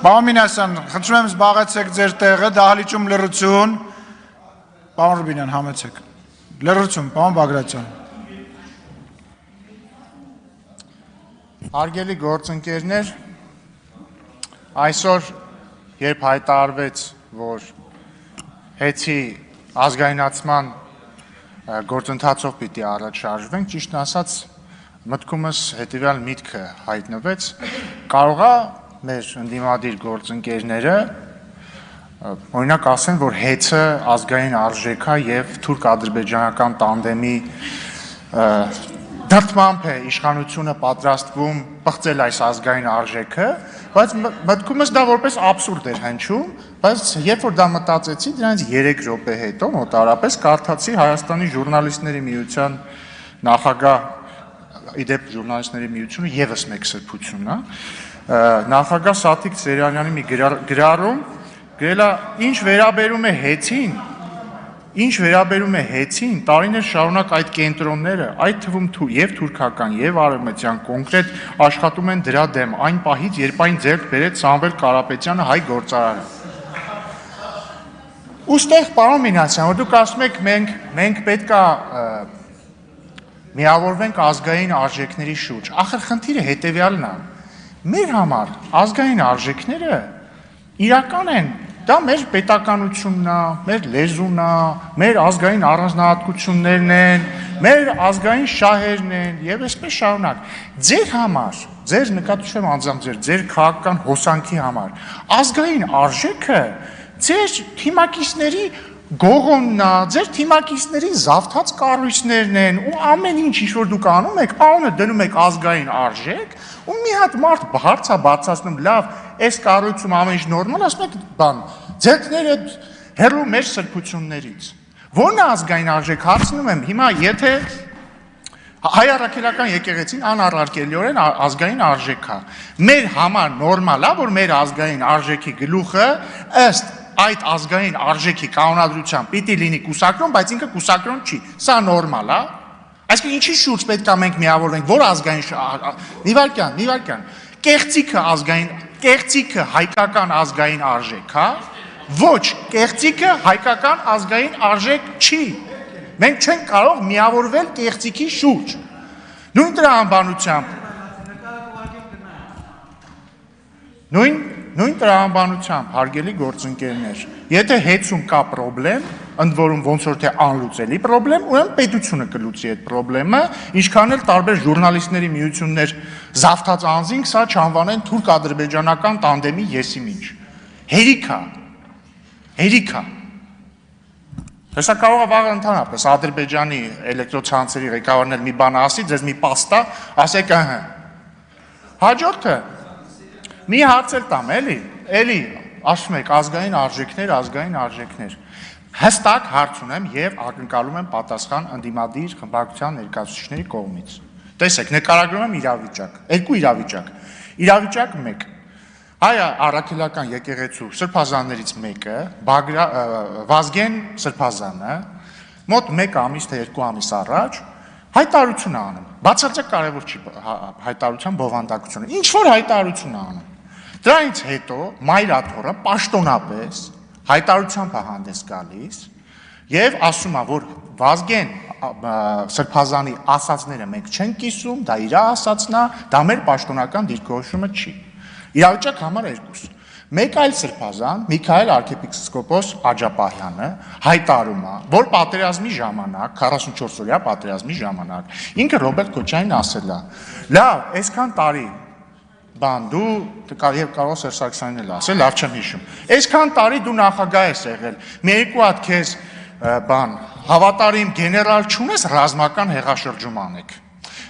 Պարոն Մինասյան, խնդրում եմ զբաղեցեք ձեր տեղը, դահլիճում լռություն, պարոն Ռուբինյան, համեցեք, լռություն, պարոն Բագրատյան։ Հարգելի գործընկերներ, այսօր, երբ հայտարարվեց, որ հեծի ազգայնացման գործընթացով պիտի առաջ շարժվենք, ճիշտն ասած, մտքումս հետևյալ միտքը հայտնվեց, կարող է մեր ընդդիմադիր գործընկերները օրինակ ասեն, որ հեծը ազգային արժեք է եւ թուրք-ադրբեջանական տանդեմի դրդմամբ է իշխանությունը պատրաստվում պղծել այս ազգային արժեքը, բայց մտքումս դա որպես աբսուրդ էր հնչում, բայց երբ որ դա մտածեցի, դրանից 3 րոպե հետո մոտարապես կարդացի Հայաստանի ժուրնալիստների միության նախագահ, իդեպ ժուրնալիստների միությունը եւս մեկ սրբություն է, նախագահ Սաթիկ Սերյանյանի մի գրառում գրել է ինչ վերաբերում է հեծին, տարիներ շարունակ այդ կենտրոնները, այդ թվում եւ թուրքական եւ արևմտյան կոնկրետ աշխատում են դրա դեմ, այն պահից, երբ այն ձեռք բերեց Սամվել Կարապետյանը հայ գործարարը։ Ուստեղ պարոն Մինասյան, որ դուք ասում եք մենք պետք է միավորվենք ազգային արժեքների շուրջ, ախր խնդիրը հետեւյալն է։ Մեր համար ազգային արժեքները իրական են, դա մեր պետականությունն է, մեր լեզուն է, մեր ազգային առանձնահատկություններն են, մեր ազգային շահերն են եւ այսպես շարունակ։ Ձեր համար, ձեր նկատի անձամբ ձեր քաղաքական հոսանքի համար, ազգային արժեքը ձեր թիմակիցների գողոնն է, ձեր թիմակիցների զավթած կառույցներն են ու ամեն ինչ որ դուք անում եք, անունը դնում եք ազգային արժեք ու մի հատ մարդ հարց է բացացնում, լավ, այս կառույցում ամեն ինչ նորմալ, ասում եք բան, ձերքները հեռու մեր սրբություններից։ Ո՞րն է ազգային արժեք, հարցնում եմ, հիմա եթե հայ առաքելական եկեղեցին անառարկելիորեն ազգային արժեք է, մեր համար նորմալ է, որ մեր ազգային արժեքի գլուխը ըստ այդ ազգային արժեքի կանոնադրությամբ պիտի լինի կուսակրոն, բայց ինքը կուսակրոն չի, սա նորմալ է, այսինքն ինչի շուրջ պետք է մենք միավորվենք, որ ազգային նիվարկյան, կեղծիքը հայկական ազգային արժեք է, ոչ, կեղծիքը հայկական ազգային արժեք չի, մենք չենք կարող միավորվել կեղծիքի շուրջ, նույն տրամաբանությամբ, հարգելի գործընկերներ, եթե հեծում կա պրոբլեմ, ընդ որում ոնց որ թե անլուծելի պրոբլեմ, ուրեմն պետությունը կլուծի այդ պրոբլեմը, ինչքան էլ տարբեր ժուրնալիստների միություններ զավթած անձինք սա չանվանեն թուրք-ադրբեջանական տանդեմի եսիմինչ։ Հերիք է։ Հեսա կարող է վաղը ընդհանրապես Ադրբեջանի էլեկտրոցանցերի ղեկավարն էլ մի բան ասի, ձեզ մի պաստա, ասեք ըհը։ Հաջորդը մի հարց էլ տամ, էլի, ասում եք ազգային արժեքներ, հստակ հարց ունեմ եւ ակնկալում եմ պատասխան ընդդիմադիր խմբակցության ներկայացուցիչների կողմից։ Տեսեք, նկարագրում եմ իրավիճակ, երկու իրավիճակ 1։ Հայ առաքելական եկեղեցու սրբազաններից մեկը, Վազգեն սրբազանը, մոտ 1 ամիս թե 2 ամիս առաջ հայտարարություն է անում, բացարձակ կարևոր չի հայտարարության բովանդակությունը, ինչ-որ հայտարարություն է անում, դրանից հետո մայրաթոռը պաշտոնապես հայտարարությամբ է հանդես գալիս և ասում է, որ Վազգեն սրբազանի ասածները մենք չենք կիսում, դա իր ասածն է, դա մեր պաշտոնական դիրքորոշումը չի, իրավիճակ համար 2, մեկ այլ սրբազան, Միքայել arczepiskopos Աջապահյանը հայտարարում է, որ պատերազմի ժամանակ, 44-օրյա պատերազմի ժամանակ, ինքը Ռոբերտ Քոչարյանին ասել է, լավ, այսքան տարի, բան, դու եւ կարող Սերժ Սարգսյանին էլ ասել, լավ չեմ հիշում, այսքան տարի դու նախագահ ես եղել, մի երկու հատ քեզ բան, հավատարիմ գեներալ չունես, ռազմական հեղաշրջում անեք։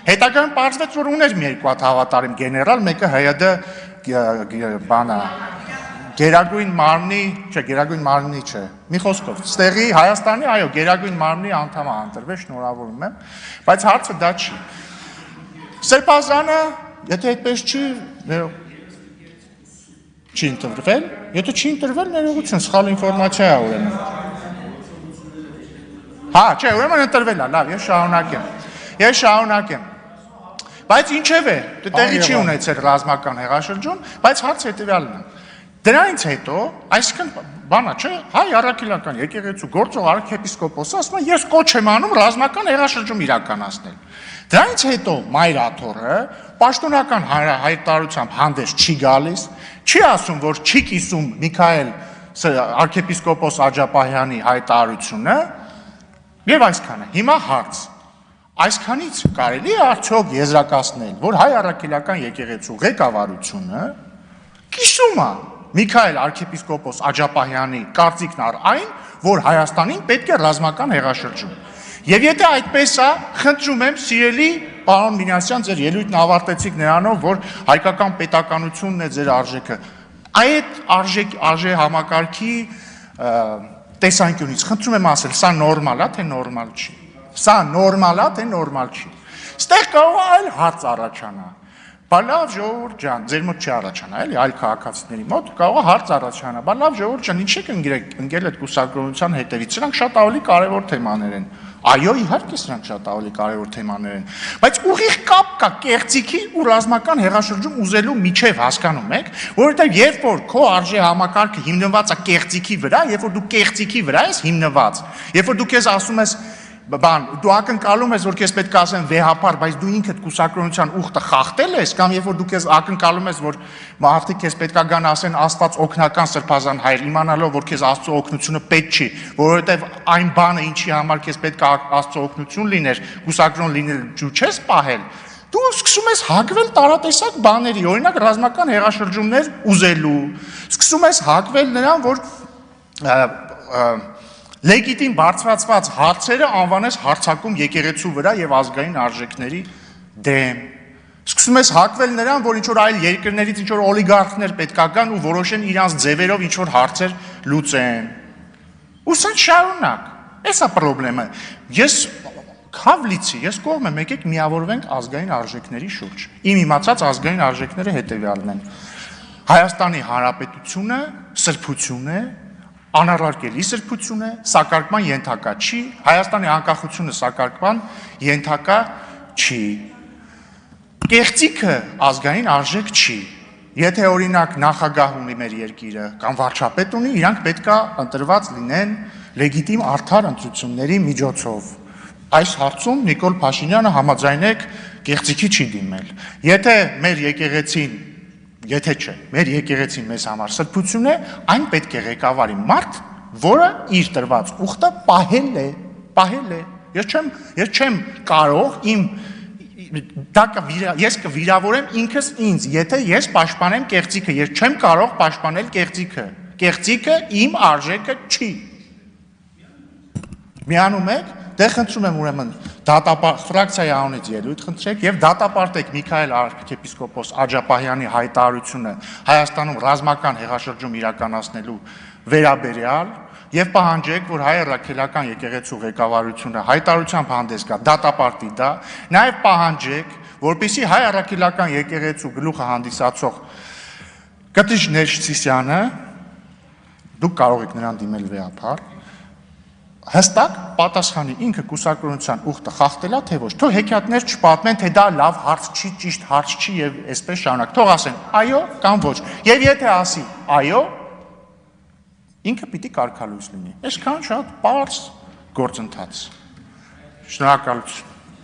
Հետագայում պարզվեց, որ ուներ մի երկու հատ հավատարիմ գեներալ, մեկը ՀՅԴ բանը Գերագույն մարմնի չէ, մի խոսքով, ստեղի Հայաստանի, այո, Գերագույն մարմնի անդամ է ընտրվել, շնորհավորում եմ, բայց հարցը դա չի։ Սրբազանը, եթե այդպես չի ընտրվել, եթե չի ընտրվել, ներողություն, սխալ ինֆորմացիա է ուրեմն։ Հա, չէ, ուրեմն ընտրվել է, լավ, ես շարունակեմ։ Բայց ինչև է, տեղի չի ունեցել ռազմական հեղաշրջում, բայց հարց հետևյալն է։ Դրանից հետո, այսինքն բանա չէ, հայ առաքելական եկեղեցու գործող arczepiskopos-ը ասում է ես կոչ եմ անում ռազմական հեղաշրջում իրականացնել։ Դրանից հետո Մայր Աթոռը պաշտոնական հայտարարությամբ հանդես չի գալիս, չի ասում, որ չի կիսում Միքայել arczepiskopos Աջապահյանի հայտարարությունը եւ այսքանը։ Հիմա հարց. այսքանից կարելի է արդյոք եզրակացնել, որ հայ առաքելական եկեղեցու ղեկավարությունը կիսում է Միքայել arczepiskopos Աջապահյանի կարծիքն առ այն, որ Հայաստանին պետք է ռազմական հեղաշրջում։ Եվ եթե այդպես է, խնդրում եմ, սիրելի պարոն Մինասյան, ձեր ելույթն ավարտեցիք նրանով, որ հայկական պետականությունն է ձեր արժեքը։ Այդ արժե համակարգի տեսանկյունից խնդրում եմ ասել, սա նորմալ է, թե նորմալ չի։ Սա նորմալ է, թե նորմալ չի։ Ստեղ կարող է այլ հարց առաջանա։ Բա լավ ժողովուրդ ջան, ձեր մոտ չի առաջանա, էլի, այլ քաղաքացիների մոտ կարող է հարց առաջանա։ Բա լավ ժողովուրդ ջան, ինչ եք ընկել այդ կուսակրոնության հետևից։ Սրանք շատ ավելի կարևոր թեմաներ են։ Այո, իհարկե սրանք շատ ավելի կարևոր թեմաներ են, բայց ուղիղ կապ կա կեղծիքի ու ռազմական հեղաշրջում ուզելու միջև, հասկանում եք, որովհետև երբ որ քո արժե համակարգը հիմնված է կեղծիքի վրա, երբ որ դու կեղծիքի վրա ես հիմնված, երբ որ դու քեզ ասում ես բան, դու ակնկալում ես, որ քեզ պետք է ասեն վեհապար, բայց դու ինքդ կուսակրոնության ուխտը խախտել ես, կամ երբ որ դու քեզ ակնկալում ես, որ մարդիկ քեզ պետք է գան ասեն Աստված օգնական սրբազան հայր, իմանալով, որ քեզ Աստծո օգնությունը պետք չի, որովհետև այն բանը, ինչի համար քեզ պետք է Աստծո օգնություն լիներ, կուսակրոն լինել ջու չես պահել, դու սկսում ես հակվել տարատեսակ բաների, օրինակ ռազմական հեղաշրջումներ ուզելու, սկսում ես հակվել նրան, որ լեգիտիմ բարձրացված հարցերը անվանես հարցակում եկեղեցու վրա եւ ազգային արժեքների դեմ։ Սկսում ես հակվել նրան, որ ինչ-որ այլ երկրներից ինչ-որ օլիգարխներ պետքա գան ու որոշեն իրանց ձևերով ինչ-որ հարցեր լուծեն։ Ու սա շարունակ։ Էսա պրոբլեմը։ Ես քավլիցի, ես կողմ եմ, եկեք միավորվենք ազգային արժեքների շուրջ։ Իմ իմացած ազգային արժեքները հետեւյալն են։ Հայաստանի Հանրապետությունը սրբություն է, անառարկելի սրբություն է, սակարկման ենթակա չի, Հայաստանի անկախությունը սակարկման ենթակա չի։ Կեղծիքը ազգային արժեք չի։ Եթե օրինակ նախագահ ունի մեր երկիրը կամ վարչապետ ունի, իրանք պետքա ընտրված լինեն լեգիտիմ արդար ընտրությունների միջոցով։ Այս հարցում Նիկոլ Փաշինյանը համաձայնեք կեղծիքի չի դիմել։ Եթե մեր եկեղեցին Եթե չէ, մեր եկեղեցին մեզ համար սրբություն է, այն պետք է ղեկավարի մարդ, որը իր տրված ուխտը պահել է։ Ես չեմ կարող ես կվիրավորեմ ինքս ինձ, եթե ես պաշտպանեմ կեղծիքը, ես չեմ կարող պաշտպանել կեղծիքը։ Կեղծիքը իմ արժեքը չի։ Միանում եք, դե խնդրում եմ ուրեմն ֆրակցիայի անունից ելույթ խնդրեք եւ դատապարտեք Միքայել arczepiskopos Աջապահյանի հայտարարությունը Հայաստանում ռազմական հեղաշրջում իրականացնելու վերաբերյալ եւ պահանջեք, որ հայ առաքելական եկեղեցու ղեկավարությունը հայտարարությամբ հանդես գա, դատապարտի դա, նաեւ պահանջեք, որպեսզի հայ առաքելական եկեղեցու գլուխը հանդիսացող Կտիչ Ներսիսյանը, դուք կարող եք նրան դիմել վեհապար, հստակ պատասխանի ինքը կուսակրոնության ուխտը խախտելա, թե ոչ, թող հեքիաթներ չպատմեն, թե դա լավ հարց չի, ճիշտ հարց չի եւ այսպես շարունակ, թող ասեն այո կամ ոչ, եւ եթե ասի այո, ինքը պիտի կարգալույս լինի, այսքան շատ պարզ գործընթաց։ Շնորհակալություն։